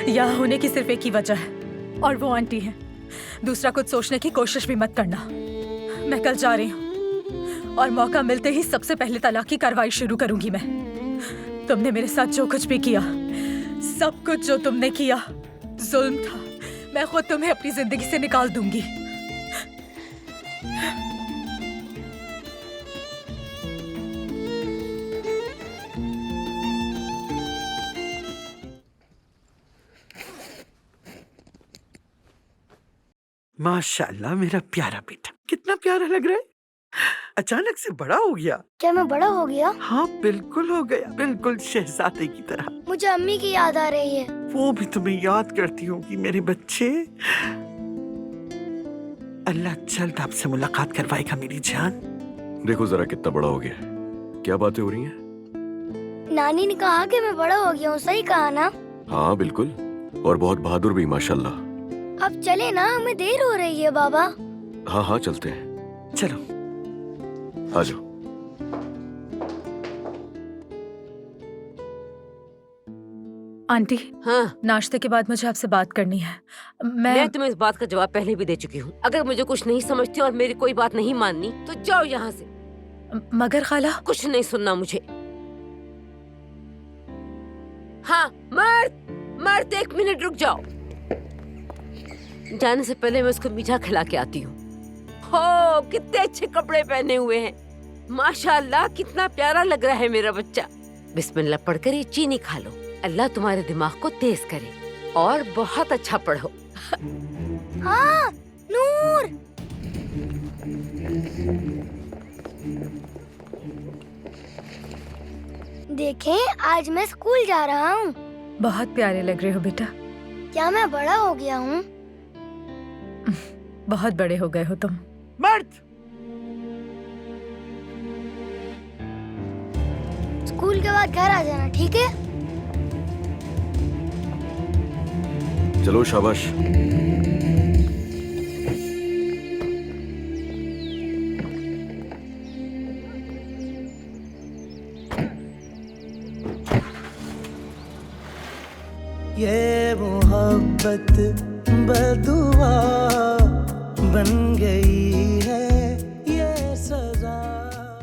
यहाँ होने की सिर्फ एक ही वजह है और वो आंटी है। दूसरा कुछ सोचने की कोशिश भी मत करना। मैं कल जा रही हूँ और मौका मिलते ही सबसे पहले तलाक की कार्रवाई शुरू करूंगी मैं। तुमने मेरे साथ जो कुछ भी किया, सब कुछ जो तुमने किया जुल्म था। मैं खुद तुम्हें अपनी जिंदगी से निकाल दूंगी। माशाल्लाह मेरा प्यारा बेटा, कितना प्यारा लग रहा है। अचानक से बड़ा हो गया। क्या मैं बड़ा हो गया? हाँ बिल्कुल हो गया, बिल्कुल शहजादे की तरह। मुझे अम्मी की याद आ रही है। वो भी तुम्हें याद करती होगी मेरे बच्चे। अल्लाह जल्द आपसे मुलाकात करवाएगा मेरी जान। देखो जरा कितना बड़ा हो गया है। क्या बातें हो रही हैं? नानी ने कहा कि मैं बड़ा हो गया हूँ, सही कहा ना? हाँ बिल्कुल, और बहुत बहादुर भी माशाल्लाह। अब चले ना, हमें देर हो रही है बाबा। हाँ हाँ चलते हैं, चलो आ जाओ। आंटी, हाँ, नाश्ते के बाद मुझे आपसे बात करनी है। मैं तुम्हें इस बात का जवाब पहले भी दे चुकी हूँ। अगर मुझे कुछ नहीं समझती और मेरी कोई बात नहीं माननी तो जाओ यहाँ से। मगर खाला, कुछ नहीं सुनना मुझे। हाँ, मर्द 1 मिनट रुक जाओ। जाने से पहले मैं उसको मीठा खिला के आती हूँ। हो, कितने अच्छे कपड़े पहने हुए हैं। माशाल्लाह, कितना प्यारा लग रहा है मेरा बच्चा। बिस्मिल्लाह पढ़कर ये चीनी खा लो। अल्लाह तुम्हारे दिमाग को तेज करे और बहुत अच्छा पढ़ो। हाँ, नूर। देखें, आज मैं स्कूल जा रहा हूँ। बहुत प्यारे लग रहे हो बेटा। क्या मैं बड़ा हो गया हूँ? बहुत बड़े हो गए हो तुम। मर्द, स्कूल के बाद घर आ जाना, ठीक है? चलो शाबाश। ये मोहब्बत बदुआ बन गई है